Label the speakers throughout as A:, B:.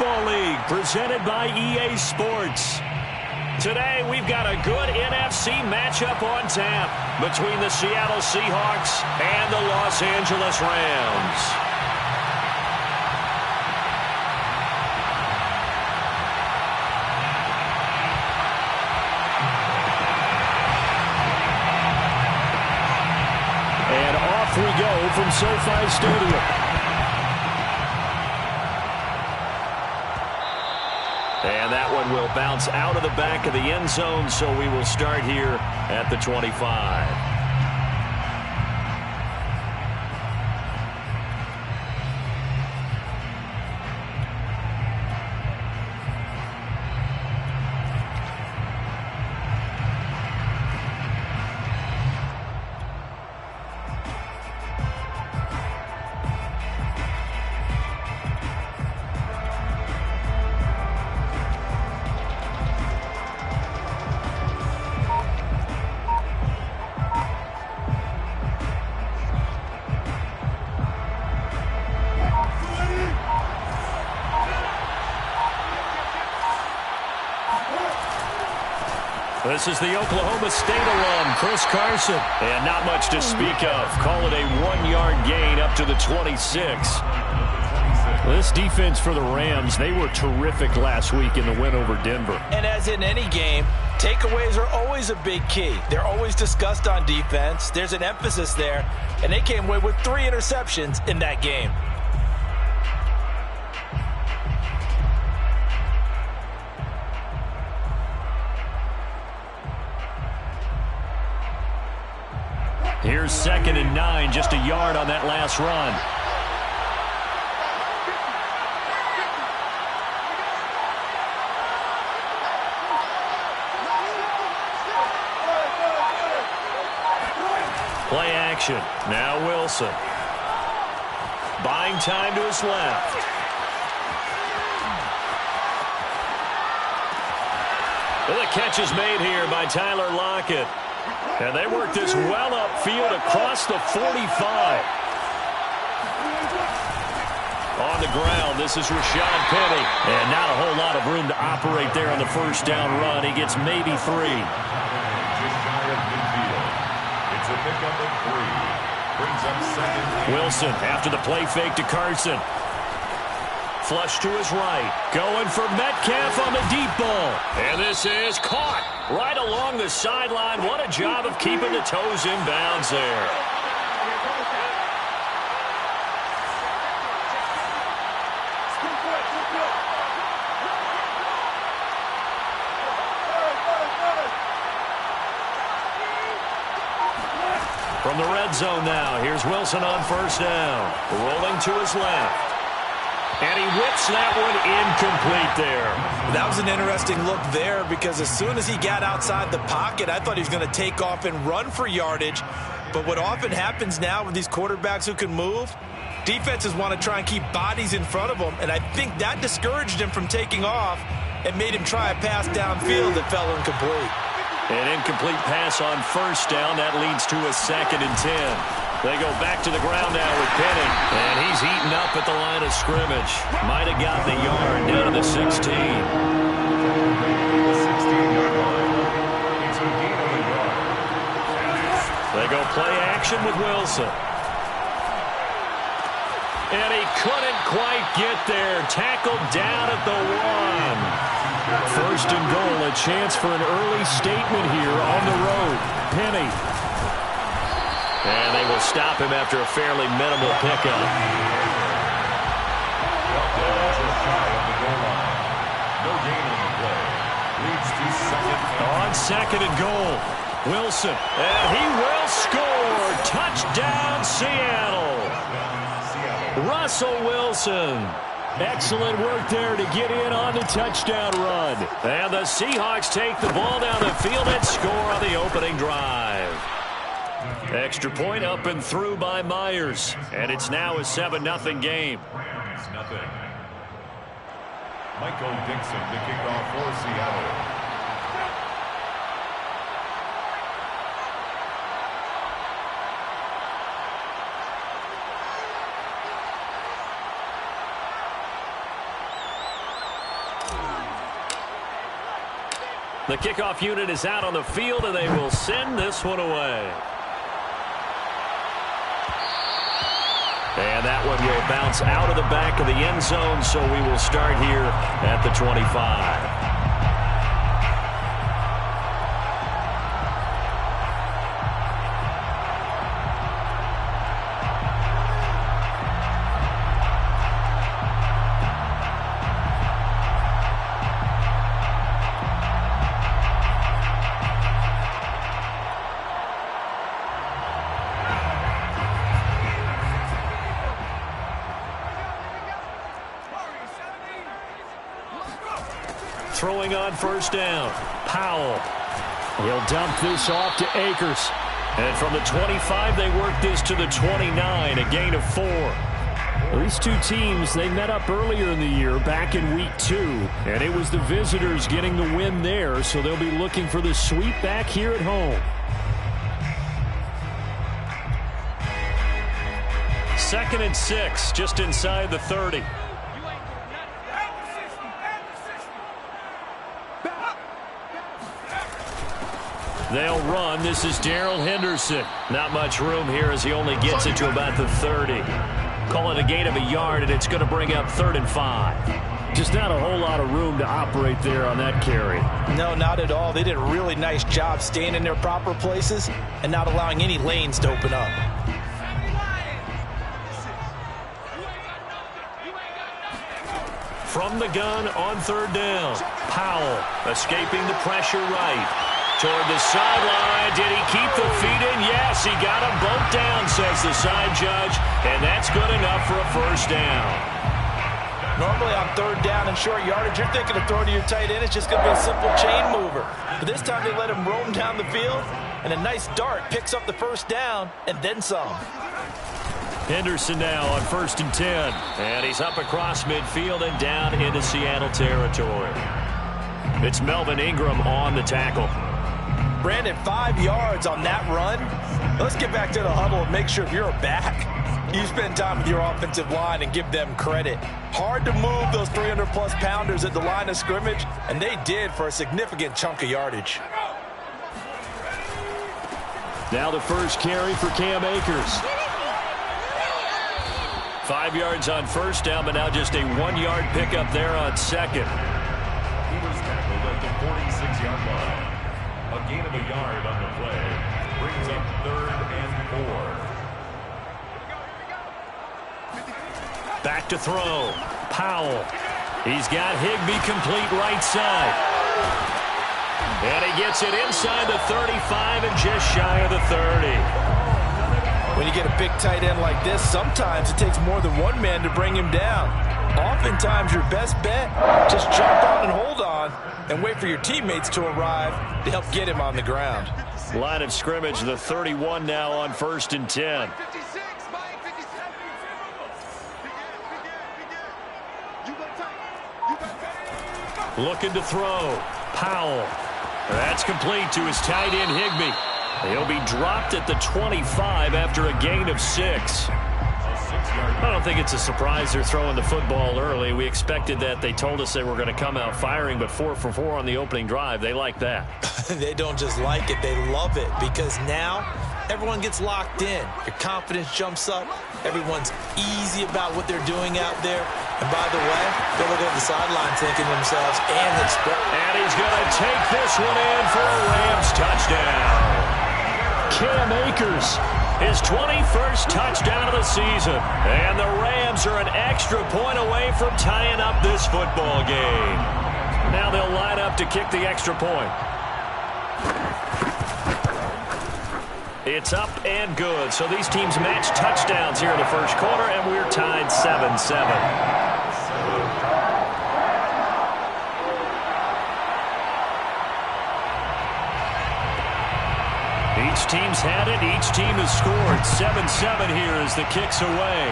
A: Football League, presented by EA Sports. Today, we've got a good NFC matchup on tap between the Seattle Seahawks and the Los Angeles Rams. And off we go from SoFi Stadium. And that one will bounce out of the back of the end zone, so we will start here at the 25. This is the Oklahoma State alum, Chris Carson. And not much to speak of. Call it a 1-yard gain up to the 26. This defense for the Rams, they were terrific last week in the win over Denver.
B: And as in any game, takeaways are always a big key. They're always discussed on defense. There's an emphasis there. And they came away with 3 interceptions in that game.
A: Here's 2nd and 9, just a yard on that last run. Play action. Now Wilson. Buying time to his left. Well, the catch is made here by Tyler Lockett. And they work this well upfield across the 45. On the ground, this is Rashad Penny. And not a whole lot of room to operate there on the first down run. He gets maybe 3.
C: Just shy of midfield. It's a pickup of 3. Brings up 2nd.
A: Wilson after the play fake to Carson. Flush to his right. Going for Metcalf on the deep ball. And this is caught right along the sideline. What a job of keeping the toes in bounds there. From the red zone now, here's Wilson on first down. Rolling to his left. And he whips that one incomplete there.
B: That was an interesting look there because as soon as he got outside the pocket, I thought he was going to take off and run for yardage. But what often happens now with these quarterbacks who can move, defenses want to try and keep bodies in front of them. And I think that discouraged him from taking off and made him try a pass downfield that fell incomplete.
A: An incomplete pass on first down. That leads to a 2nd and 10. They go back to the ground now with Penny. And he's eaten up at the line of scrimmage. Might have got the yard down to the 16.
C: The 16-yard line. It's a gain of a yard.
A: They go play action with Wilson. And he couldn't quite get there. Tackled down at the 1. First and goal, a chance for an early statement here on the road. Penny. And they will stop him after a fairly minimal pickup.
C: No gain on the play. Leads to 2nd.
A: On 2nd and goal, Wilson. And he will score. Touchdown, Seattle. Russell Wilson. Excellent work there to get in on the touchdown run. And the Seahawks take the ball down the field and score on the opening drive. Extra point up and through by Myers. And it's now a 7-0 game.
C: It's nothing. Michael Dixon to kick off for Seattle.
A: The kickoff unit is out on the field, and they will send this one away. And that one will bounce out of the back of the end zone, so we will start here at the 25. Throwing on first down. Powell. He'll dump this off to Akers. And from the 25, they work this to the 29, a gain of 4. These two teams, they met up earlier in the year, back in week 2. And it was the visitors getting the win there, so they'll be looking for the sweep back here at home. Second and 6, just inside the 30. They'll run. This is Darrell Henderson. Not much room here as he only gets it to about the 30. Call it a gain of a yard, and it's going to bring up 3rd and 5. Just not a whole lot of room to operate there on that carry.
B: No, not at all. They did a really nice job staying in their proper places and not allowing any lanes to open up.
A: From the gun on 3rd down. Powell escaping the pressure right. Toward the sideline. Did he keep the feet in? Yes, he got them both down, says the side judge. And that's good enough for a first down.
B: Normally on 3rd down and short yardage, you're thinking of throwing to your tight end. It's just going to be a simple chain mover. But this time they let him roam down the field. And a nice dart picks up the first down and then some.
A: Henderson now on 1st and 10. And he's up across midfield and down into Seattle territory. It's Melvin Ingram on the tackle.
B: Brandon, 5 yards on that run. Let's get back to the huddle and make sure if you're a back, you spend time with your offensive line and give them credit. Hard to move those 300-plus pounders at the line of scrimmage, and they did for a significant chunk of yardage.
A: Now the first carry for Cam Akers. 5 yards on first down, but now just a 1-yard pickup there on second.
C: He was tackled at the 46-yard line. A gain of a yard on the play brings up 3rd and 4.
A: Back to throw. Powell. He's got Higbee complete right side. And he gets it inside the 35 and just shy of the 30.
B: When you get a big tight end like this, sometimes it takes more than one man to bring him down. Oftentimes, your best bet, just jump on and hold on and wait for your teammates to arrive to help get him on the ground.
A: Line of scrimmage, the 31 now on 1st and 10. Looking to throw. Powell. That's complete to his tight end, Higbee. He'll be dropped at the 25 after a gain of 6. I don't think it's a surprise they're throwing the football early. We expected that. They told us they were going to come out firing, but 4 for 4 on the opening drive. They like that.
B: They don't just like it, they love it, because now everyone gets locked in. Your confidence jumps up. Everyone's easy about what they're doing out there. And by the way, they're looking at the sideline thinking to themselves, and
A: he's going to take this one in for a Rams touchdown. Cam Akers, his 21st touchdown of the season. And the Rams are an extra point away from tying up this football game. Now they'll line up to kick the extra point. It's up and good. So these teams match touchdowns here in the first quarter, and we're tied 7-7. Each team's had it. Each team has scored. 7-7 here as the kick's away.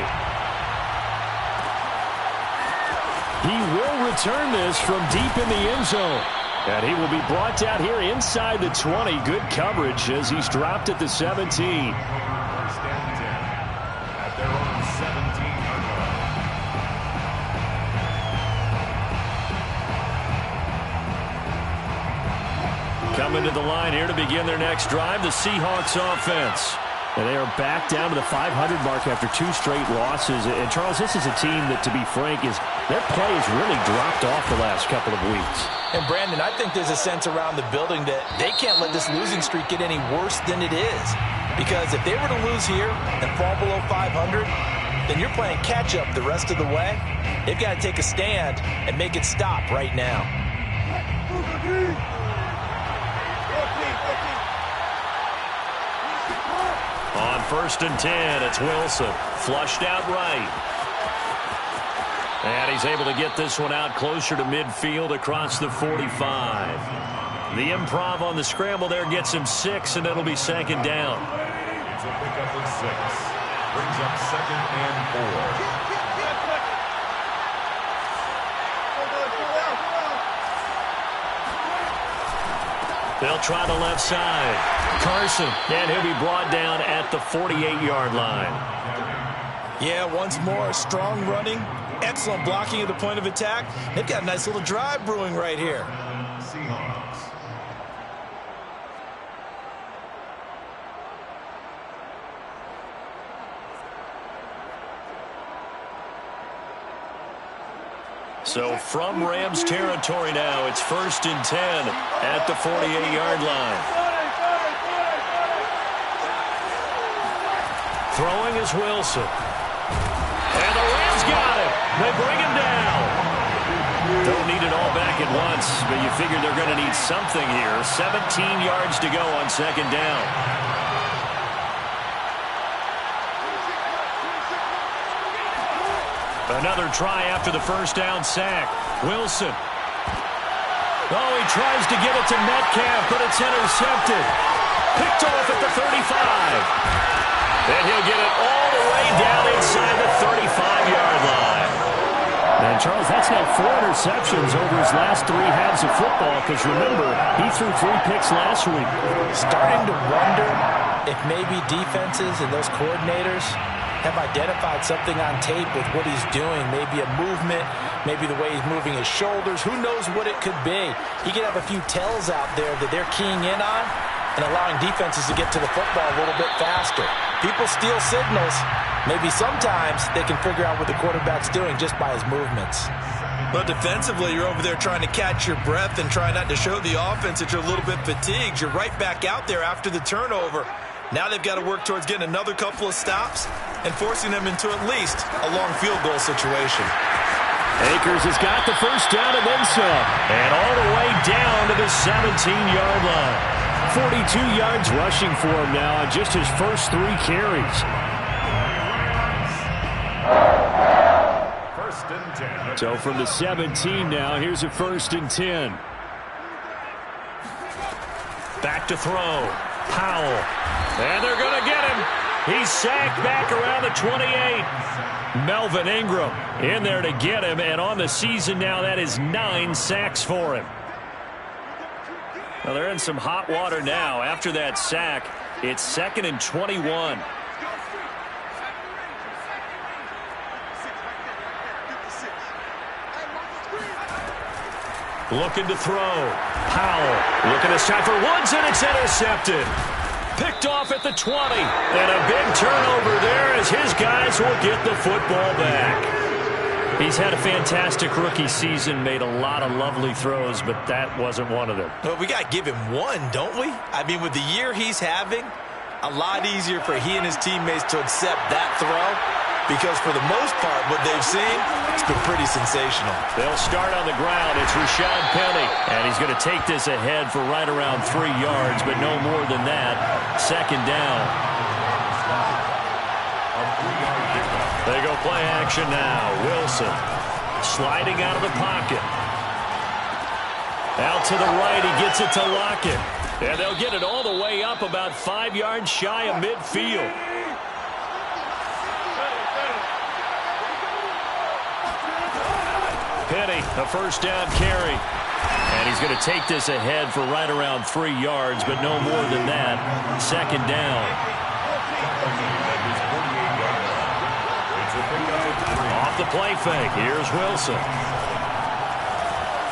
A: He will return this from deep in the end zone. And he will be brought down here inside the 20. Good coverage as he's dropped at the 17.
C: First and 10 at their own 17-yard line.
A: Coming to the line here to begin their next drive, the Seahawks offense. And they are back down to the 500 mark after 2 straight losses. And, Charles, this is a team that, to be frank, their play has really dropped off the last couple of weeks.
B: And, Brandon, I think there's a sense around the building that they can't let this losing streak get any worse than it is. Because if they were to lose here and fall below 500, then you're playing catch-up the rest of the way. They've got to take a stand and make it stop right now.
A: On 1st and 10, it's Wilson. Flushed out right. And he's able to get this one out closer to midfield across the 45. The improv on the scramble there gets him 6, and it'll be 2nd down.
C: It's a pickup of 6. Brings up 2nd and 4.
A: They'll try the left side. Carson, and he'll be brought down at the 48-yard line.
B: Yeah, once more, strong running, excellent blocking at the point of attack. They've got a nice little drive brewing right here.
C: Seahawks.
A: So from Rams territory now, it's 1st and 10 at the 48-yard line. Throwing is Wilson. And the Rams got him. They bring him down. Don't need it all back at once, but you figure they're going to need something here. 17 yards to go on 2nd down. Another try after the 1st down sack. Wilson. Oh, he tries to get it to Metcalf, but it's intercepted. Picked off at the 35. And he'll get it all the way down inside the 35-yard line. And, Charles, that's now 4 interceptions over his last 3 halves of football, because, remember, he threw 3 picks last week.
B: Starting to wonder if maybe defenses and those coordinators have identified something on tape with what he's doing. Maybe a movement, maybe the way he's moving his shoulders. Who knows what it could be? He could have a few tells out there that they're keying in on and allowing defenses to get to the football a little bit faster. People steal signals. Maybe sometimes they can figure out what the quarterback's doing just by his movements. Well, defensively, you're over there trying to catch your breath and try not to show the offense that you're a little bit fatigued. You're right back out there after the turnover. Now they've got to work towards getting another couple of stops and forcing them into at least a long field goal situation.
A: Akers has got the 1st down and then some. And all the way down to the 17-yard line. 42 yards rushing for him now on just his first 3 carries.
C: 1st and 10.
A: So from the 17 now, here's a 1st and 10. Back to throw. Powell. And they're going to get him. He's sacked back around the 28. Melvin Ingram in there to get him. And on the season now, that is 9 sacks for him. Well, they're in some hot water now. After that sack, it's 2nd and 21. Looking to throw. Powell looking this time for Woods, and it's intercepted. Picked off at the 20. And a big turnover there as his guys will get the football back. He's had a fantastic rookie season, made a lot of lovely throws, but that wasn't one of them.
B: Well, we got to give him one, don't we? I mean, with the year he's having, a lot easier for he and his teammates to accept that throw, because for the most part, what they've seen, it's been pretty sensational.
A: They'll start on the ground. It's Rashad Penny, and he's going to take this ahead for right around 3 yards, but no more than that. 2nd down. They go play action now. Wilson sliding out of the pocket. Out to the right, he gets it to Lockett. And they'll get it all the way up about 5 yards shy of midfield. Penny, a 1st down carry. And he's going to take this ahead for right around 3 yards, but no more than that. 2nd down. Off the play fake, here's Wilson.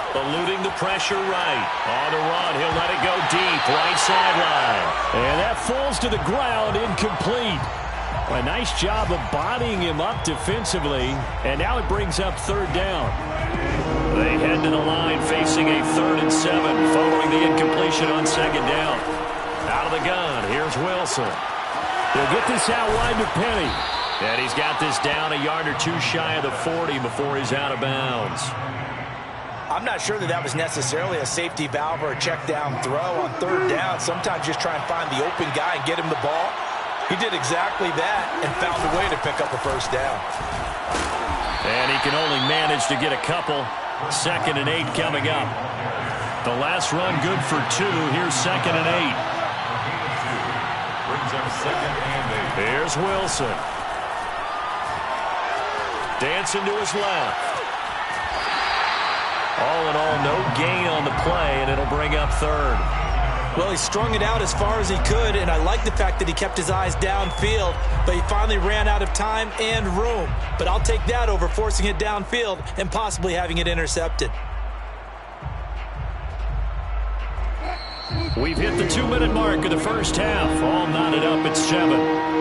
A: Eluding the pressure right. On the run, he'll let it go deep, right sideline. And that falls to the ground, incomplete. A nice job of bodying him up defensively, and now it brings up third down. They head to the line facing a 3rd and 7 following the incompletion on second down. Out of the gun, here's Wilson. He'll get this out wide to Penny. And he's got this down a yard or two shy of the 40 before he's out of bounds.
B: I'm not sure that was necessarily a safety valve or a check down throw on third down. Sometimes just try and find the open guy and get him the ball. He did exactly that and found a way to pick up a first down.
A: And he can only manage to get a couple. 2nd and 8 coming up. The last run good for 2. Here's 2nd and 8.
C: Brings up 2nd and 8.
A: Here's Wilson. Dancing to his left. All in all, no gain on the play, and it'll bring up 3rd.
B: Well, he strung it out as far as he could, and I like the fact that he kept his eyes downfield, but he finally ran out of time and room. But I'll take that over forcing it downfield and possibly having it intercepted.
A: We've hit the 2-minute mark of the first half. All knotted up at 7.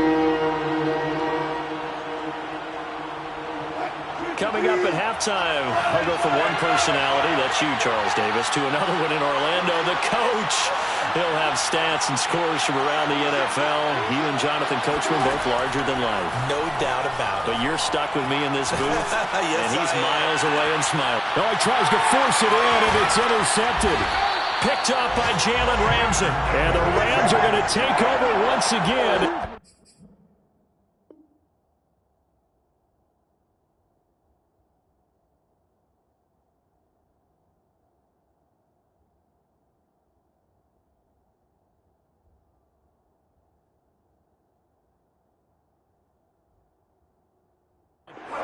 A: Coming up at halftime, I'll go from one personality, that's you, Charles Davis, to another one in Orlando, the coach. He'll have stats and scores from around the NFL. You and Jonathan Coachman both larger than life.
B: No doubt about it.
A: But you're stuck with me in this booth,
B: yes,
A: and he's miles away and smiling. Oh, he tries to force it in, and it's intercepted. Picked up by Jalen Ramsey. And the Rams are going to take over once again.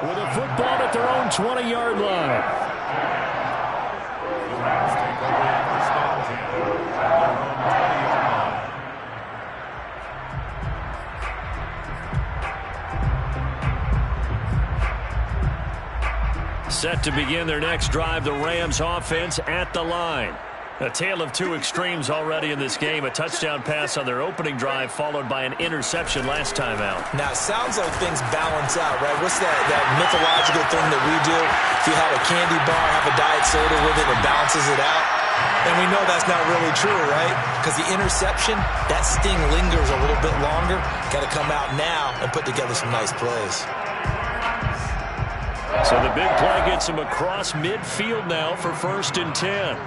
A: With a football at their own 20-yard line.
C: The Rams take over first down at their own 20-yard line.
A: Set to begin their next drive, the Rams offense at the line. A tale of two extremes already in this game. A touchdown pass on their opening drive followed by an interception last time out.
B: Now, it sounds like things balance out, right? What's that mythological thing that we do? If you have a candy bar, have a diet soda with it, it balances it out. And we know that's not really true, right? Because the interception, that sting lingers a little bit longer. Got to come out now and put together some nice plays.
A: So the big play gets him across midfield now for 1st and 10.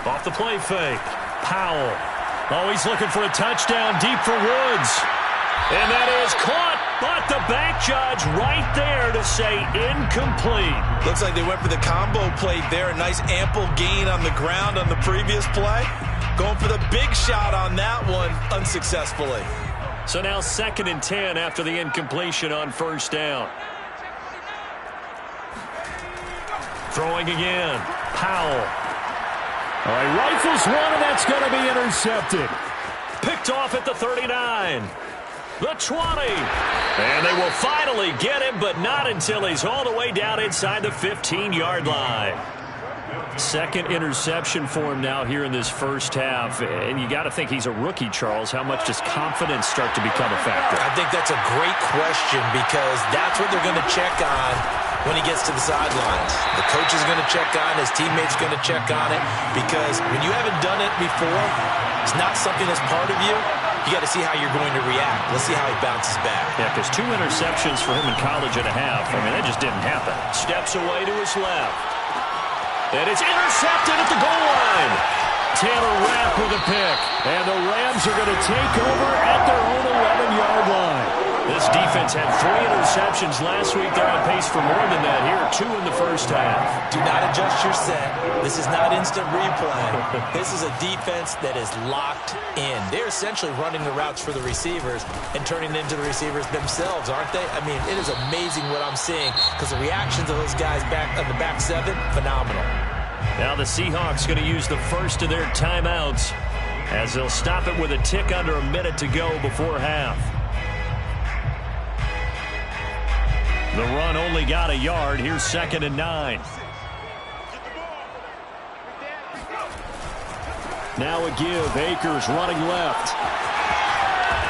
A: Off the play fake. Powell. Oh, he's looking for a touchdown deep for Woods. And that is caught, but the back judge right there to say incomplete.
B: Looks like they went for the combo play there. A nice ample gain on the ground on the previous play. Going for the big shot on that one unsuccessfully.
A: So now 2nd and 10 after the incompletion on 1st down. Throwing again. Powell. All right, rifles one, and that's going to be intercepted. Picked off at the 39. The 20. And they will finally get him, but not until he's all the way down inside the 15-yard line. 2nd interception for him now here in this first half. And you got to think he's a rookie, Charles. How much does confidence start to become a factor?
B: I think that's a great question because that's what they're going to check on when he gets to the sidelines. The coach is going to check on, his teammates are going to check on it, because when you haven't done it before, it's not something that's part of you. You got to see how you're going to react. Let's see how he bounces back.
A: Yeah, because 2 interceptions for him in college and a half. I mean, that just didn't happen. Steps away to his left. And it's intercepted at the goal line. Taylor Rapp with a pick. And the Rams are going to take over at their own 11-yard line. This defense had 3 interceptions last week. They're on pace for more than that here. 2 in the first half.
B: Do not adjust your set. This is not instant replay. This is a defense that is locked in. They're essentially running the routes for the receivers and turning them into the receivers themselves, aren't they? I mean, it is amazing what I'm seeing because the reactions of those guys back on the back 7, phenomenal.
A: Now the Seahawks going to use the first of their timeouts as they'll stop it with a tick under a minute to go before half. The run only got a yard. Here's 2nd and 9. Now a give. Akers running left.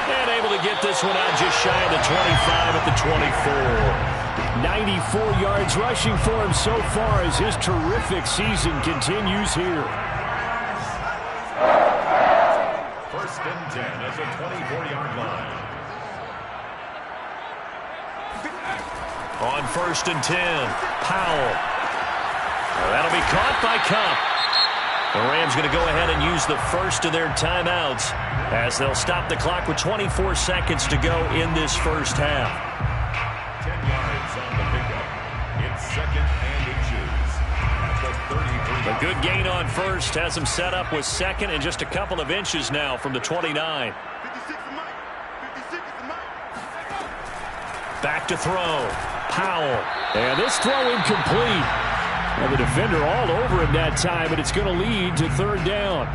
A: And able to get this one out just shy of the 25 at the 24. 94 yards rushing for him so far as his terrific season continues here.
C: 1st and 10 at the 24-yard line.
A: On 1st and 10, Powell. That'll be caught by Cup. The Rams going to go ahead and use the first of their timeouts as they'll stop the clock with 24 seconds to go in this first half.
C: 10 yards on the pickup. It's 2nd and inches at the 33.
A: A good gain on first has them set up with 2nd and just a couple of inches now from the 29. Back to throw. Powell. And this throw incomplete. And the defender all over him that time, and it's going to lead to 3rd down.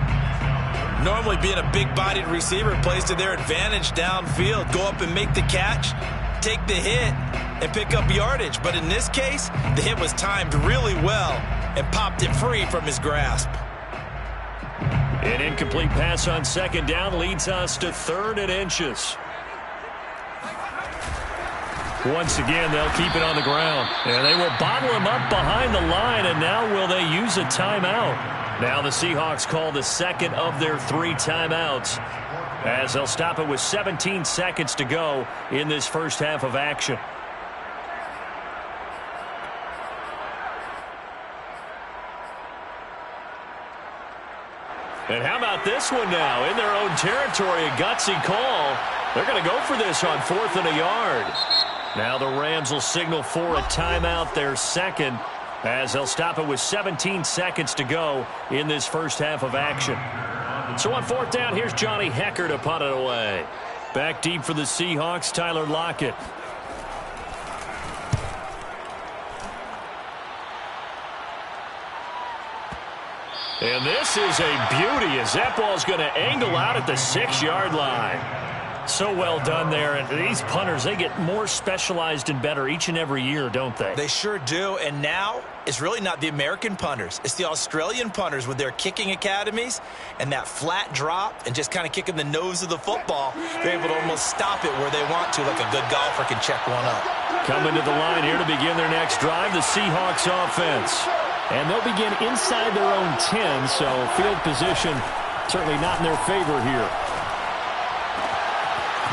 B: Normally being a big-bodied receiver plays to their advantage downfield. Go up and make the catch, take the hit, and pick up yardage. But in this case, the hit was timed really well and popped it free from his grasp.
A: An incomplete pass on 2nd down leads us to 3rd and inches. Once again, they'll keep it on the ground. And they will bottle him up behind the line, and now will they use a timeout? Now the Seahawks call the 2nd of their 3 timeouts as they'll stop it with 17 seconds to go in this first half of action. And how about this one now? In their own territory, a gutsy call. They're going to go for this on 4th and a yard. Now the Rams will signal for a timeout, their 2nd, as they'll stop it with 17 seconds to go in this first half of action. So on 4th down, here's Johnny Hecker to punt it away. Back deep for the Seahawks, Tyler Lockett. And this is a beauty as that ball's going to angle out at the 6-yard line. So well done there. And these punters, they get more specialized and better each and every year, don't they?
B: They sure do. And now it's really not the American punters. It's the Australian punters with their kicking academies and that flat drop and just kind of kicking the nose of the football. They're able to almost stop it where they want to, like a good golfer can check one up.
A: Coming to the line here to begin their next drive, the Seahawks offense. And they'll begin inside their own 10, so field position certainly not in their favor here.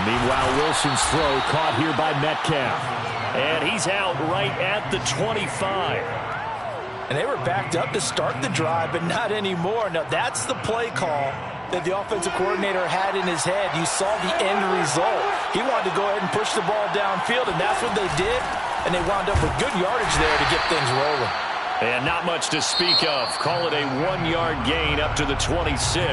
A: Meanwhile, Wilson's throw caught here by Metcalf. And he's out right at the 25.
B: And they were backed up to start the drive, but not anymore. Now, that's the play call that the offensive coordinator had in his head. You saw the end result. He wanted to go ahead and push the ball downfield, and that's what they did. And they wound up with good yardage there to get things rolling.
A: And not much to speak of. Call it a 1-yard gain up to the 26.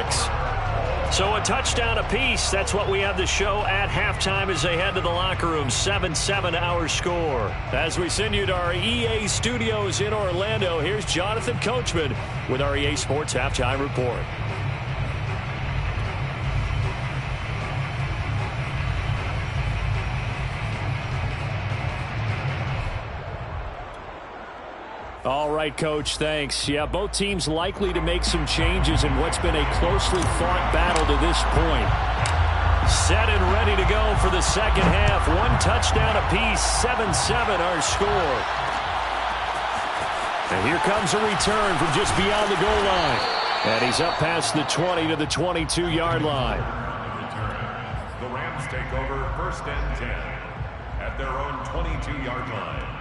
A: So a touchdown apiece. That's what we have the show at halftime as they head to the locker room. 7-7 our score. As we send you to our EA studios in Orlando, here's Jonathan Coachman with our EA Sports Halftime Report. All right, Coach, thanks. Yeah, both teams likely to make some changes in what's been a closely fought battle to this point. Set and ready to go for the second half. 1 touchdown apiece, 7-7 our score. And here comes a return from just beyond the goal line. And he's up past the 20 to the 22-yard line.
C: The Rams take over 1st and 10 at their own 22-yard line.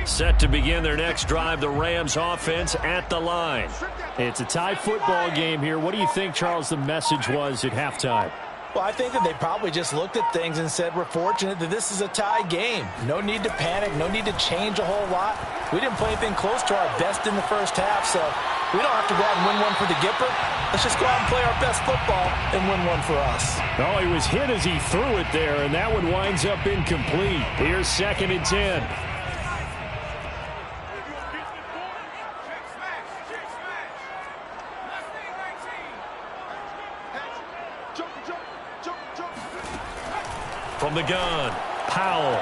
A: Set to begin their next drive, the Rams offense at the line. It's a tie football game here. What do you think, Charles, the message was at halftime?
B: Well, I think that they probably just looked at things and said, we're fortunate that this is a tie game. No need to panic, no need to change a whole lot. We didn't play anything close to our best in the first half, so we don't have to go out and win one for the Gipper. Let's just go out and play our best football and win one for us.
A: Oh, he was hit as he threw it there, and that one winds up incomplete. Here's 2nd and 10. From the gun, Powell.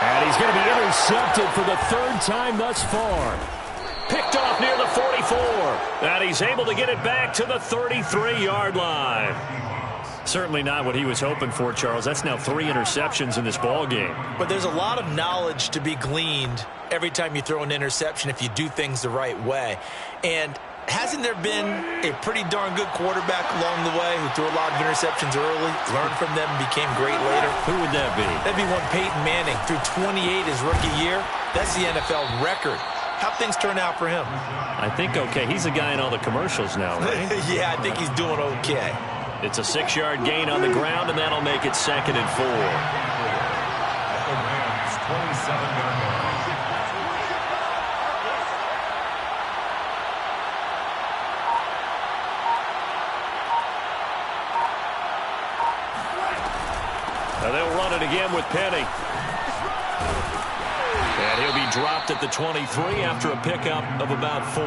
A: And he's going to be intercepted for the 3rd time thus far. Picked off near the 44. And he's able to get it back to the 33-yard line. Certainly not what he was hoping for, Charles. That's now 3 interceptions in this ball game.
B: But there's a lot of knowledge to be gleaned every time you throw an interception if you do things the right way. And hasn't there been a pretty darn good quarterback along the way who threw a lot of interceptions early, learned from them, and became great later?
A: Who would that be?
B: That'd be one Peyton Manning. Threw 28 his rookie year. That's the NFL record. How'd things turn out for him?
A: I think okay. He's a guy in all the commercials now, right?
B: Yeah, I think he's doing okay.
A: It's a 6-yard gain on the ground, and that'll make it 2nd and 4.
C: The Rams' 27-yard line.
A: Now they'll run it again with Penny. And he'll be dropped at the 23 after a pickup of about 4.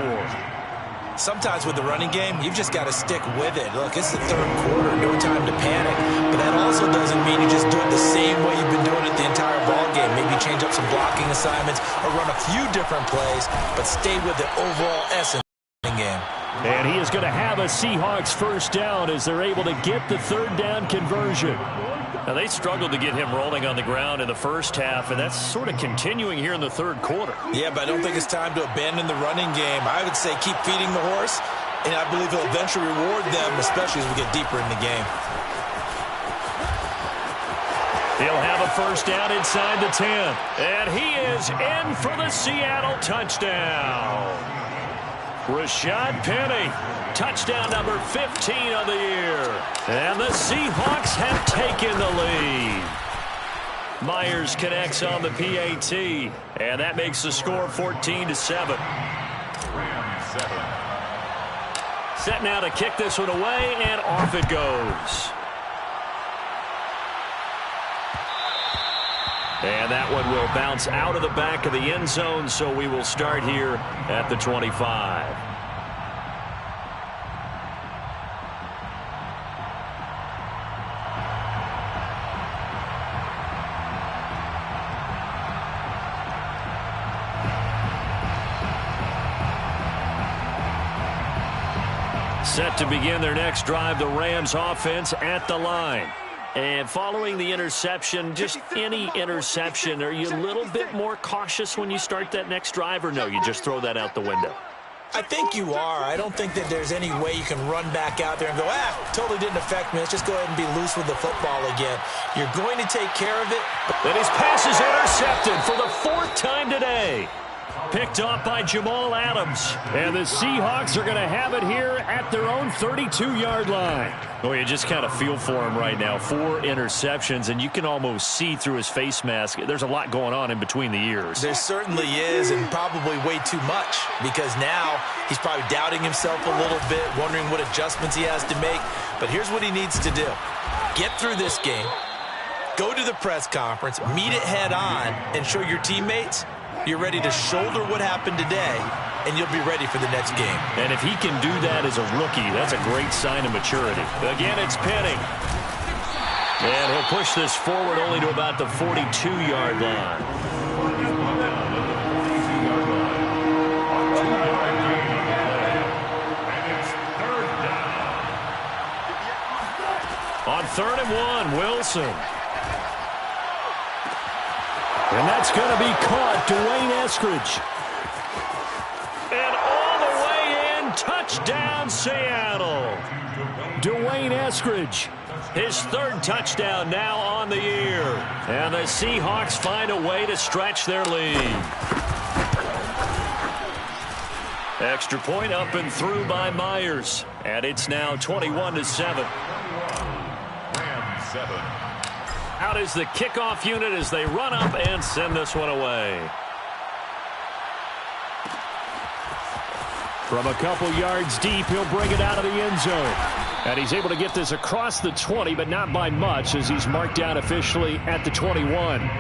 B: Sometimes with the running game, you've just got to stick with it. Look, it's the 3rd quarter, no time to panic. But that also doesn't mean you just do it the same way you've been doing it the entire ball game. Maybe change up some blocking assignments or run a few different plays, but stay with the overall essence of the game.
A: And he is going to have a Seahawks 1st down as they're able to get the 3rd down conversion. Now, they struggled to get him rolling on the ground in the first half, and that's sort of continuing here in the 3rd quarter.
B: Yeah, but I don't think it's time to abandon the running game. I would say keep feeding the horse, and I believe he'll eventually reward them, especially as we get deeper in the game.
A: He'll have a 1st down inside the 10. And he is in for the Seattle touchdown. Rashad Penny, touchdown number 15 of the year. And the Seahawks have taken the lead. Myers connects on the PAT, and that makes the score 14-7. Set now to kick this one away, and off it goes. And that one will bounce out of the back of the end zone, so we will start here at the 25. Set to begin their next drive, the Rams offense at the line. And following the interception, just any interception, are you a little bit more cautious when you start that next drive, or no, you just throw that out the window?
B: I think you are. I don't think that there's any way you can run back out there and go, totally didn't affect me. Let's just go ahead and be loose with the football again. You're going to take care of it.
A: And his pass is intercepted for the 4th time today. Picked off by Jamal Adams. And the Seahawks are going to have it here at their own 32-yard line. Oh, you just kind of feel for him right now. 4 interceptions, and you can almost see through his face mask. There's a lot going on in between the ears.
B: There certainly is, and probably way too much, because now he's probably doubting himself a little bit, wondering what adjustments he has to make. But here's what he needs to do. Get through this game, go to the press conference, meet it head on, and show your teammates you're ready to shoulder what happened today, and you'll be ready for the next game.
A: And if he can do that as a rookie, that's a great sign of maturity. Again, it's Penny. And he'll push this forward only to about the 42-yard line. On 3rd and 1, Wilson. And that's going to be caught, Dwayne Eskridge. And all the way in, touchdown Seattle. Dwayne Eskridge, his 3rd touchdown now on the year. And the Seahawks find a way to stretch their lead. Extra point up and through by Myers. And it's now 21-7.
C: 7.
A: Out is the kickoff unit as they run up and send this one away. From a couple yards deep, he'll bring it out of the end zone. And he's able to get this across the 20, but not by much, as he's marked down officially at the 21.
C: At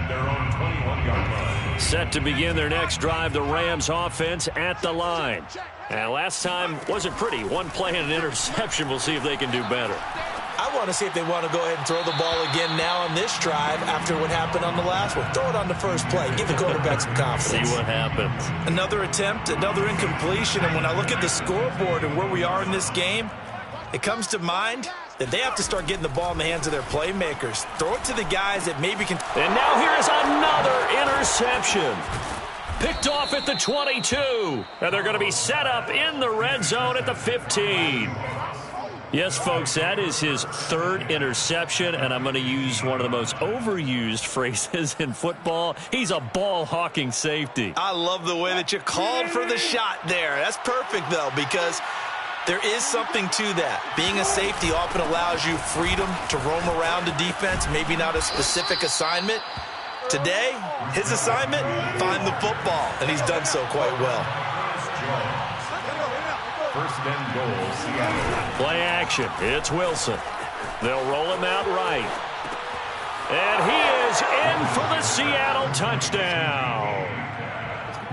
C: their own 21-yard line.
A: Set to begin their next drive, the Rams offense at the line. And last time wasn't pretty. One play and an interception. We'll see if they can do better.
B: I want to see if they want to go ahead and throw the ball again now on this drive after what happened on the last one. Throw it on the first play. Give the quarterback some confidence.
A: See what happens.
B: Another attempt, another incompletion. And when I look at the scoreboard and where we are in this game, it comes to mind that they have to start getting the ball in the hands of their playmakers. Throw it to the guys that maybe can.
A: And now here is another interception. Picked off at the 22. And they're going to be set up in the red zone at the 15. Yes, folks, that is his third interception, and I'm going to use one of the most overused phrases in football. He's a ball-hawking safety.
B: I love the way that you called for the shot there. That's perfect, though, because there is something to that. Being a safety often allows you freedom to roam around the defense, maybe not a specific assignment. Today, his assignment, find the football, and he's done so quite well.
C: First and goal, Seattle.
A: Play action. It's Wilson. They'll roll him out right. And he is in for the Seattle touchdown.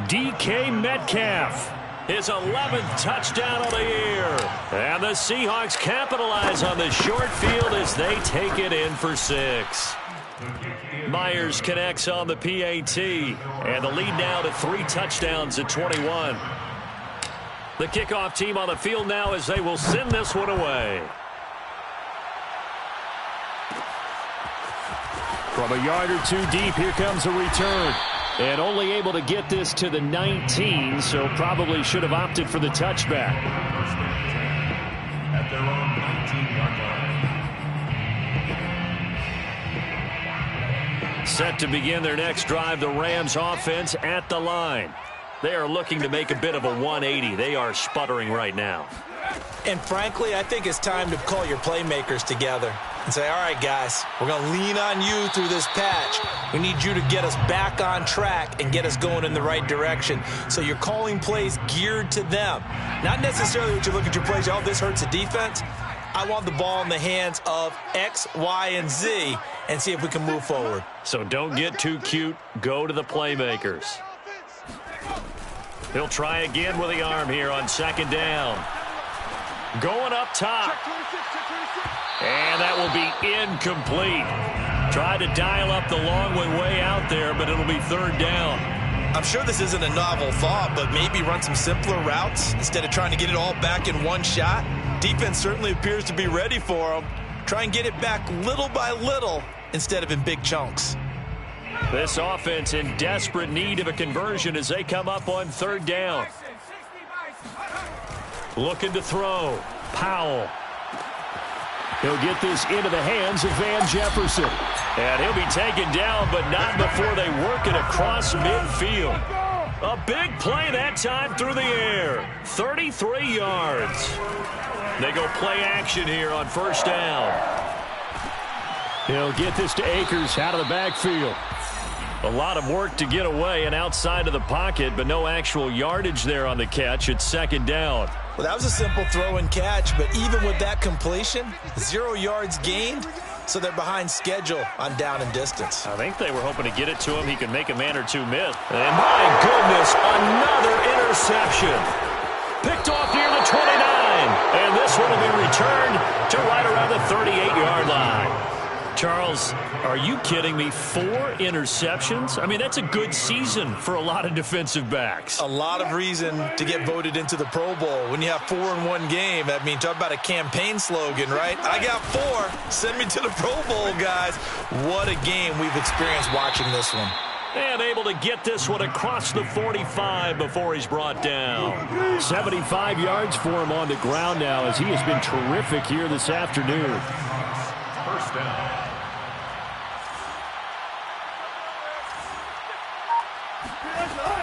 A: DK Metcalf. His 11th touchdown of the year. And the Seahawks capitalize on the short field as they take it in for 6. Myers connects on the PAT. And the lead now to 3 touchdowns at 21. The kickoff team on the field now as they will send this one away. From a yard or two deep, here comes a return. And only able to get this to the 19, so probably should have opted for the touchback.
C: At their own 19-yard line.
A: Set to begin their next drive, the Rams offense at the line. They are looking to make a bit of a 180. They are sputtering right now.
B: And frankly, I think it's time to call your playmakers together and say, all right, guys, we're going to lean on you through this patch. We need you to get us back on track and get us going in the right direction. So you're calling plays geared to them. Not necessarily what you look at your plays, oh, this hurts the defense. I want the ball in the hands of X, Y, and Z and see if we can move forward.
A: So don't get too cute. Go to the playmakers. He'll try again with the arm here on second down. Going up top. And that will be incomplete. Tried to dial up the long one way out there, but it'll be third down.
B: I'm sure this isn't a novel thought, but maybe run some simpler routes instead of trying to get it all back in one shot. Defense certainly appears to be ready for them. Try and get it back little by little instead of in big chunks.
A: This offense in desperate need of a conversion as they come up on third down. Looking to throw. Powell. He'll get this into the hands of Van Jefferson. And he'll be taken down, but not before they work it across midfield. A big play that time through the air. 33 yards. They go play action here on first down. He'll get this to Akers out of the backfield. A lot of work to get away and outside of the pocket, but no actual yardage there on the catch. It's second down.
B: Well, that was a simple throw and catch, but even with that completion, 0 yards gained, so they're behind schedule on down and distance.
A: I think they were hoping to get it to him. He could make a man or two miss. And my goodness, another interception. Picked off near the 29. And this one will be returned to right around the 38-yard line. Charles, are you kidding me? 4 interceptions? I mean, that's a good season for a lot of defensive backs.
B: A lot of reason to get voted into the Pro Bowl. When you have 4 in one game, I mean, talk about a campaign slogan, right? I got 4. Send me to the Pro Bowl, guys. What a game we've experienced watching this one.
A: And able to get this one across the 45 before he's brought down. 75 yards for him on the ground now as he has been terrific here this afternoon.
C: First down.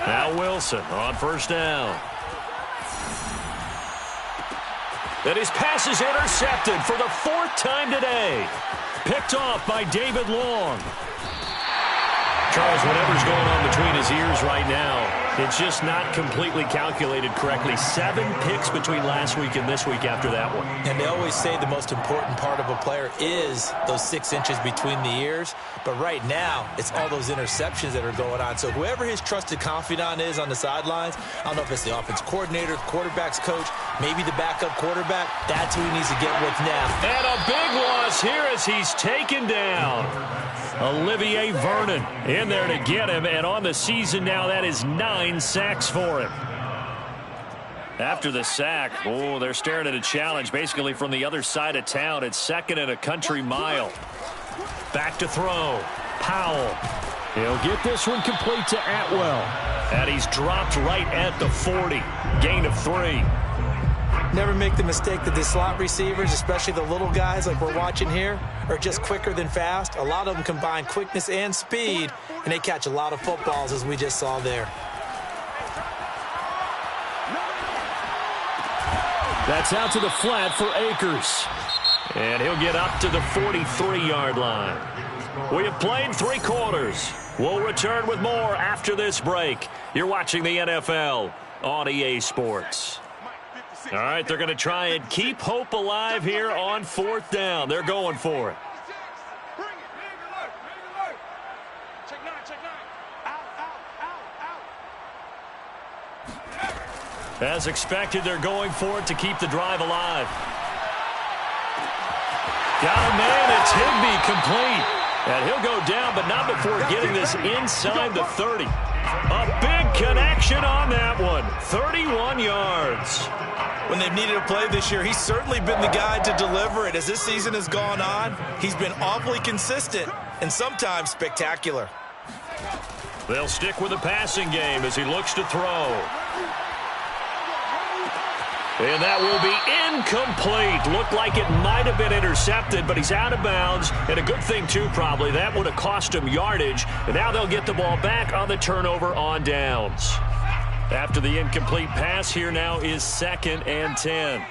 A: Now Wilson on first down. And his pass is intercepted for the 4th time today. Picked off by David Long. Charles, whatever's going on between his ears right now, it's just not completely calculated correctly. 7 picks between last week and this week after that one.
B: And they always say the most important part of a player is those 6 inches between the ears. But right now, it's all those interceptions that are going on. So whoever his trusted confidant is on the sidelines, I don't know if it's the offense coordinator, quarterback's coach, maybe the backup quarterback, that's who he needs to get with now.
A: And a big loss here as he's taken down. Olivier Vernon in there to get him, and on the season now, that is 9 sacks for him. After the sack, they're staring at a challenge basically from the other side of town. It's 2nd and a country mile. Back to throw. Powell. He'll get this one complete to Atwell. And he's dropped right at the 40. Gain of 3.
B: Never make the mistake that the slot receivers, especially the little guys like we're watching here, are just quicker than fast. A lot of them combine quickness and speed, and they catch a lot of footballs, as we just saw there.
A: That's out to the flat for Akers. And he'll get up to the 43-yard line. We have played 3 quarters. We'll return with more after this break. You're watching the NFL on EA Sports. All right, they're going to try and keep hope alive here on 4th down. They're going for it. As expected, they're going for it to keep the drive alive. Got a man, it's Higbee complete. And he'll go down, but not before getting this inside the 30. A big connection on that one. 31 yards.
B: When they've needed a play this year, he's certainly been the guy to deliver it. As this season has gone on, he's been awfully consistent and sometimes spectacular.
A: They'll stick with the passing game as he looks to throw. And that will be incomplete. Looked like it might have been intercepted, but he's out of bounds. And a good thing, too, probably. That would have cost him yardage. And now they'll get the ball back on the turnover on downs. After the incomplete pass, here now is 2nd and 10.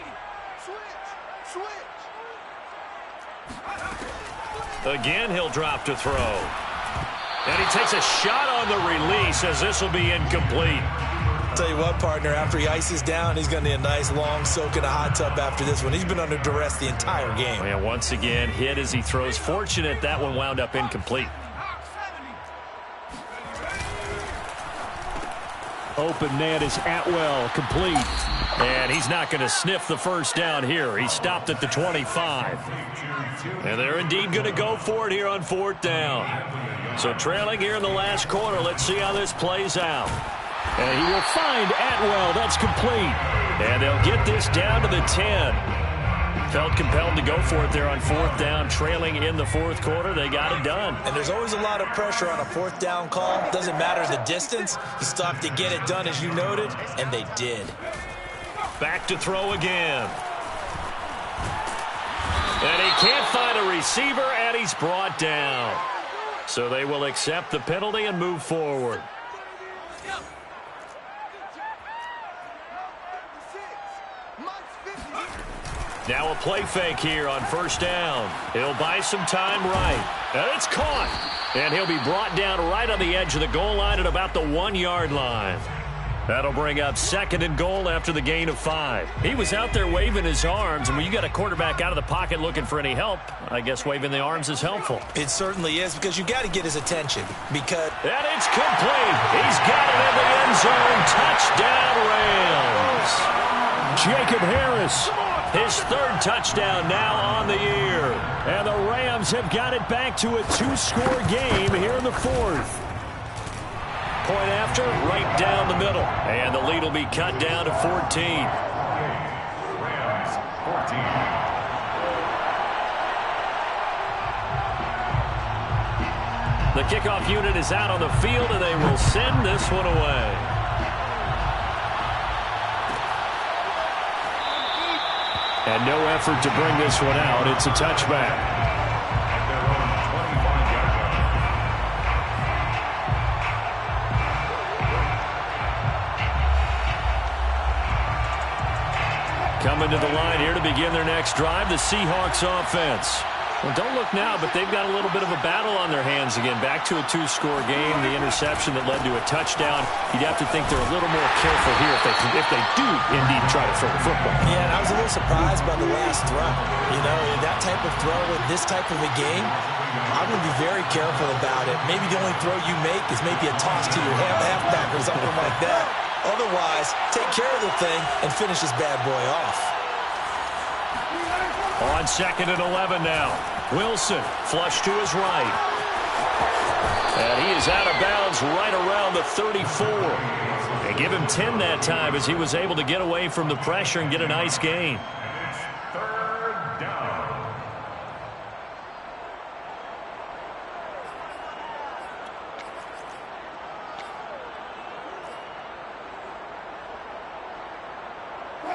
A: Again, he'll drop to throw. And he takes a shot on the release as this will be incomplete.
B: Tell you what, partner, after he ices down, he's going to need a nice long soak in a hot tub after this one. He's been under duress the entire game.
A: And once again, hit as he throws. Fortunate that one wound up incomplete. Open man is Atwell, complete. And he's not going to sniff the 1st down here. He stopped at the 25. And they're indeed going to go for it here on 4th down. So trailing here in the last quarter. Let's see how this plays out. And he will find Atwell. That's complete. And they'll get this down to the 10. Felt compelled to go for it there on 4th down, trailing in the 4th quarter. They got it done.
B: And there's always a lot of pressure on a 4th down call. Doesn't matter the distance. You stop to get it done, as you noted, and they did.
A: Back to throw again. And he can't find a receiver, and he's brought down. So they will accept the penalty and move forward. Now a play fake here on 1st down. He'll buy some time right. And it's caught. And he'll be brought down right on the edge of the goal line at about the 1-yard line. That'll bring up 2nd and goal after the gain of 5. He was out there waving his arms, and when you got a quarterback out of the pocket looking for any help, I guess waving the arms is helpful.
B: It certainly is, because you got to get his attention. Because
A: and it's complete. He's got it in the end zone. Touchdown, Rams. Jacob Harris. His 3rd touchdown now on the year. And the Rams have got it back to a 2-score game here in the 4th. Point after, right down the middle. And the lead will be cut down to 14.
C: Rams, 14.
A: The kickoff unit is out on the field, and they will send this one away. And no effort to bring this one out. It's a touchback. Coming to the line here to begin their next drive, the Seahawks offense. Well, don't look now, but they've got a little bit of a battle on their hands again. Back to a two-score game, the interception that led to a touchdown. You'd have to think they're a little more careful here if they do indeed try to throw the football.
B: Yeah, and I was a little surprised by the last throw. You know, that type of throw with this type of a game, I'm going to be very careful about it. Maybe the only throw you make is maybe a toss to your halfback or something like that. Otherwise, take care of the thing and finish this bad boy off.
A: On 2nd and 11 now. Wilson flush to his right. And he is out of bounds right around the 34. They give him 10 that time as he was able to get away from the pressure and get a nice gain.
C: Third down.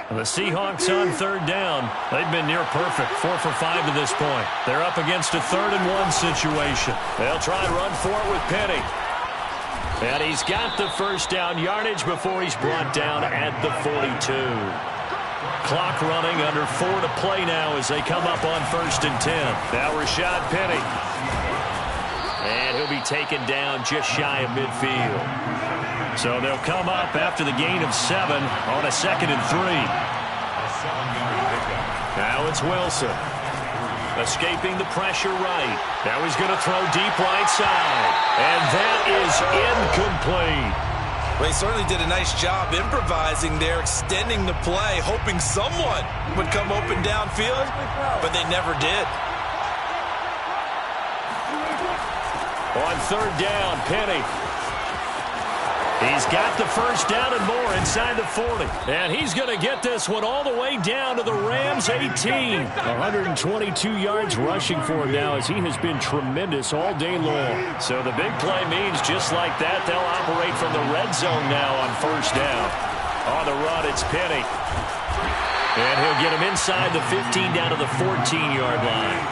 A: The Seahawks on 3rd down. They've been near perfect. 4 for 5 to this point. They're up against a 3rd and 1 situation. They'll try and run for it with Penny. And he's got the first down yardage before he's brought down at the 42. Clock running, under 4 to play now as they come up on 1st and 10. Now Rashad Penny. And he'll be taken down just shy of midfield. So they'll come up after the gain of 7 on a 2nd and 3. Now it's Wilson. Escaping the pressure right. Now he's going to throw deep right side. And that is incomplete.
B: Well, he certainly did a nice job improvising there, extending the play, hoping someone would come open downfield, but they never did.
A: On 3rd down, Penny. He's got the first down and more inside the 40. And he's going to get this one all the way down to the Rams' 18. 122 yards rushing for him now as he has been tremendous all day long. So the big play means just like that, they'll operate from the red zone now on 1st down. On the run, it's Penny. And he'll get him inside the 15 down to the 14-yard line.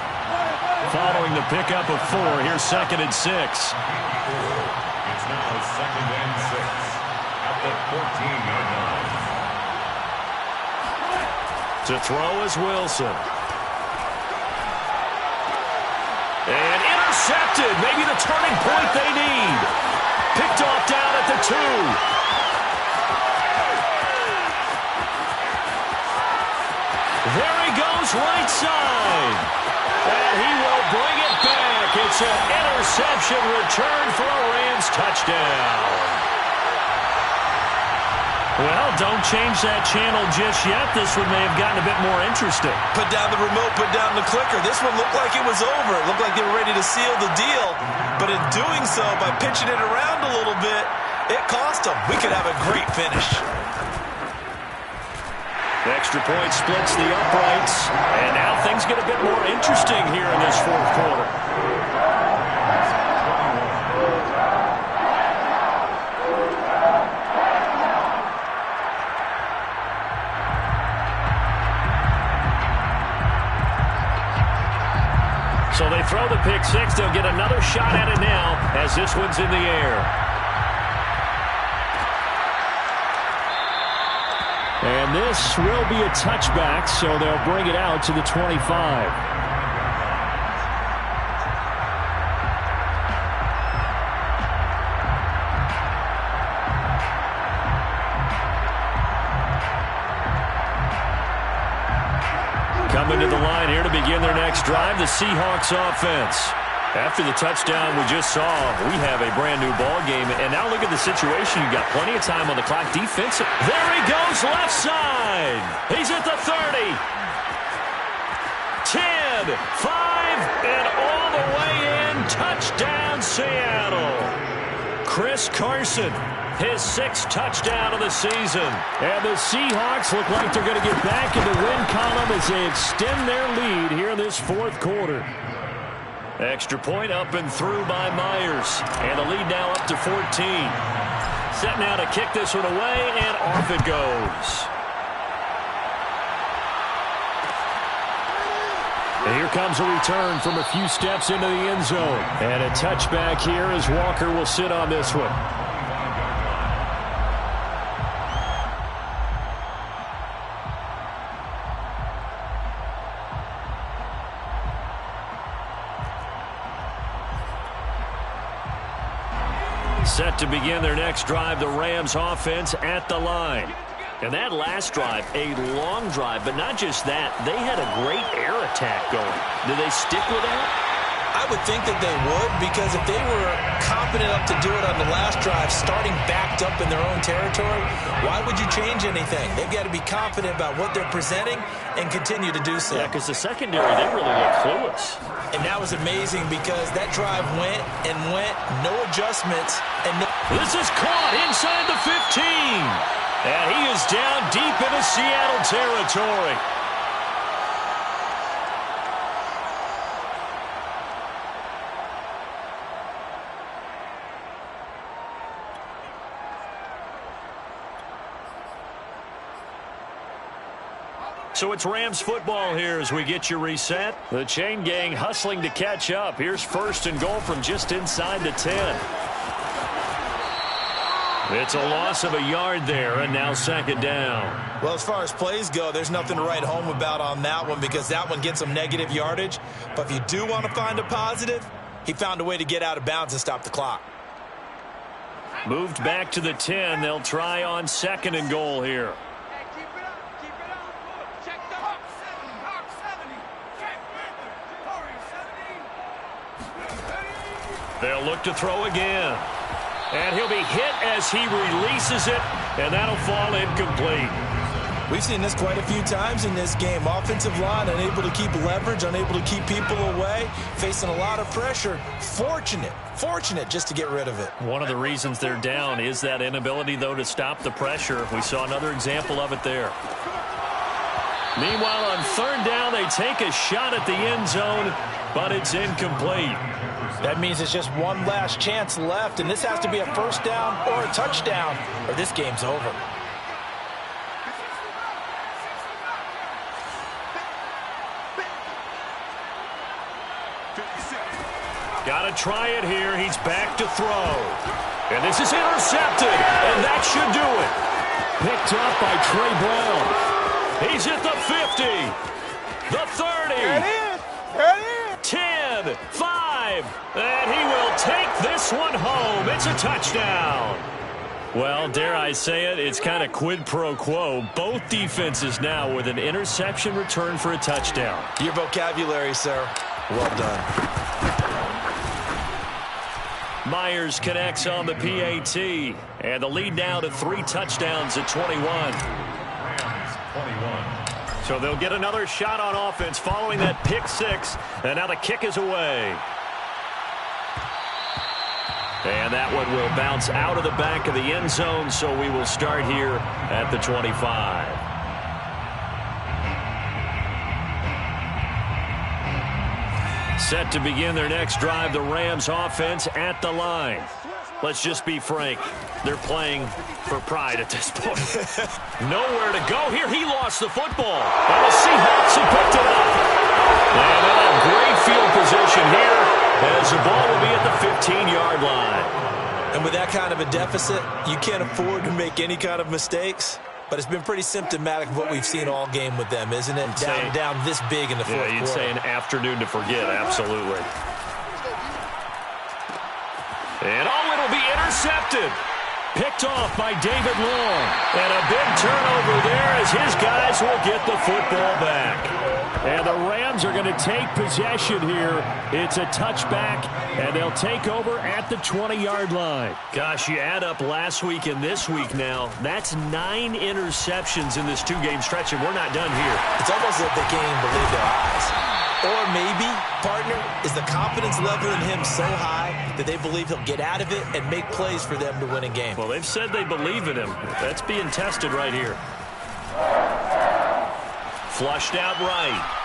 A: Following the pickup of 4, here's 2nd and 6.
C: It's now 2nd and 6 at the 14-yard line.
A: To throw is Wilson. And intercepted. Maybe the turning point they need. Picked off down at the 2. There he goes, right side. And he will bring it back. It's an interception return for a Rams touchdown. Well, don't change that channel just yet. This one may have gotten a bit more interesting.
B: Put down the remote, put down the clicker. This one looked like it was over. It looked like they were ready to seal the deal. But in doing so, by pitching it around a little bit, it cost them. We could have a great finish.
A: The extra point splits the uprights. And now things get a bit more interesting here in this 4th quarter. So they throw the pick 6. They'll get another shot at it now as this one's in the air. And this will be a touchback, so they'll bring it out to the 25. Coming to the line here to begin their next drive, the Seahawks offense. After the touchdown we just saw, we have a brand-new ball game. And now look at the situation. You've got plenty of time on the clock. Defensive. There he goes, left side. He's at the 30. 10, 5, and all the way in. Touchdown, Seattle. Chris Carson, his 6th touchdown of the season. And the Seahawks look like they're going to get back in the win column as they extend their lead here in this 4th quarter. Extra point up and through by Myers. And the lead now up to 14. Set now to kick this one away, and off it goes. And here comes a return from a few steps into the end zone. And a touchback here as Walker will sit on this one. Set to begin their next drive, the Rams offense at the line. And that last drive, a long drive, but not just that. They had a great air attack going. Do they stick with that?
B: I would think that they would, because if they were confident enough to do it on the last drive, starting backed up in their own territory, why would you change anything? They've got to be confident about what they're presenting and continue to do so.
A: Yeah, because the secondary, they really look clueless.
B: And that was amazing because that drive went and went, no adjustments. And no
A: This is caught inside the 15. And he is down deep into Seattle territory. So it's Rams football here as we get you reset. The chain gang hustling to catch up. Here's first and goal from just inside the 10. It's a loss of a yard there, and now second down.
B: Well, as far as plays go, there's nothing to write home about on that one because that one gets some negative yardage. But if you do want to find a positive, he found a way to get out of bounds and stop the clock.
A: Moved back to the 10. They'll try on second and goal here. They'll look to throw again. And he'll be hit as he releases it, and that'll fall incomplete.
B: We've seen this quite a few times in this game. Offensive line unable to keep leverage, unable to keep people away, facing a lot of pressure. Fortunate just to get rid of it.
A: One of the reasons they're down is that inability, though, to stop the pressure. We saw another example of it there. Meanwhile, on third down, they take a shot at the end zone, but it's incomplete.
B: That means it's just one last chance left, and this has to be a first down or a touchdown, or this game's over.
A: Got to try it here. He's back to throw. And this is intercepted, and that should do it. Picked up by Trey Brown. He's at the 50, the 30,
B: There it is.
A: 10, 5, and he will take this one home. It's a touchdown. Well, dare I say it, it's kind of quid pro quo. Both defenses now with an interception return for a touchdown.
B: Your vocabulary, sir. Well done.
A: Myers connects on the PAT, and the lead now to 3 touchdowns at 21. So they'll get another shot on offense following that pick 6, and now the kick is away. And that one will bounce out of the back of the end zone, so we will start here at the 25. Set to begin their next drive, the Rams offense at the line. Let's just be frank, they're playing for pride at this point. Nowhere to go here. He lost the football. And the Seahawks have picked it up. And they'll have great field position here as the ball will be at the 15-yard line.
B: And with that kind of a deficit, you can't afford to make any kind of mistakes. But it's been pretty symptomatic of what we've seen all game with them, isn't it? Down this big in the fourth quarter.
A: Yeah, you'd say an afternoon to forget, absolutely. And it'll be intercepted. Picked off by David Long. And a big turnover there as his guys will get the football back. And the Rams are going to take possession here. It's a touchback, and they'll take over at the 20-yard line. Gosh, you add up last week and this week now, that's 9 interceptions in this 2-game stretch, and we're not done here.
B: It's almost as if they can't even believe their eyes. Or maybe, partner, is the confidence level in him so high that they believe he'll get out of it and make plays for them to win a game.
A: Well, they've said they believe in him. That's being tested right here. Flushed out right.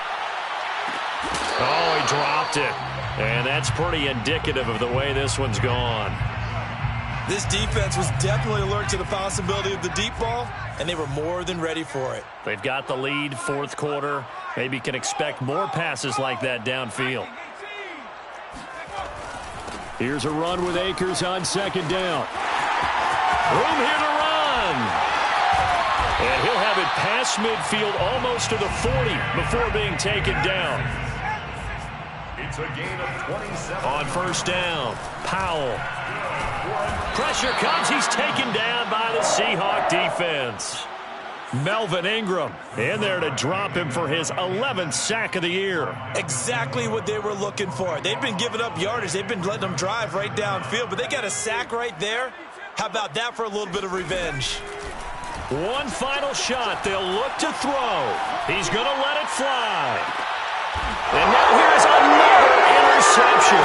A: Oh, he dropped it. And that's pretty indicative of the way this one's gone.
B: This defense was definitely alert to the possibility of the deep ball, and they were more than ready for it.
A: They've got the lead, fourth quarter. Maybe can expect more passes like that downfield. Here's a run with Akers on second down. Room here to run. And he'll have it past midfield almost to the 40 before being taken down.
C: It's a gain of 27.
A: On first down, Powell. Pressure comes. He's taken down by the Seahawk defense. Melvin Ingram in there to drop him for his 11th sack of the year.
B: Exactly what they were looking for. They've been giving up yardage. They've been letting them drive right downfield, but they got a sack right there. How about that for a little bit of revenge?
A: One final shot. They'll look to throw. He's going to let it fly. And now here's another interception.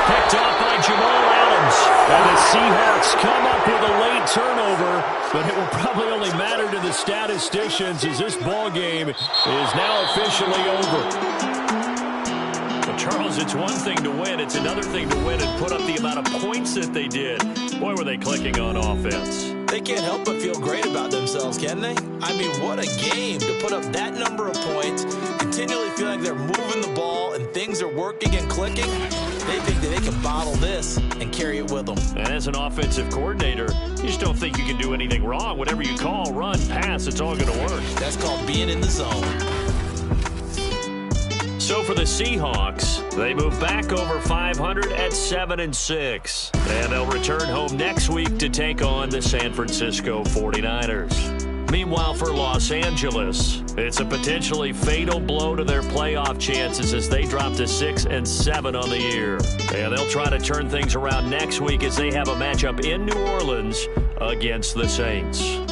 A: Picked off by Jamal Adams. And the Seahawks come up with a late turnover, but it will probably only matter to the statisticians as this ball game is now officially over. But Charles, it's one thing to win. It's another thing to win and put up the amount of points that they did. Boy, were they clicking on offense.
B: They can't help but feel great about themselves, can they? I mean, what a game to put up that number of points, continually feel like they're moving the ball and things are working and clicking. They think that they can bottle this and carry it with them.
A: And as an offensive coordinator, you just don't think you can do anything wrong. Whatever you call, run, pass, it's all going to work.
B: That's called being in the zone.
A: So for the Seahawks, they move back over 500 at 7-6. And they'll return home next week to take on the San Francisco 49ers. Meanwhile, for Los Angeles, it's a potentially fatal blow to their playoff chances as they drop to 6-7 on the year. And they'll try to turn things around next week as they have a matchup in New Orleans against the Saints.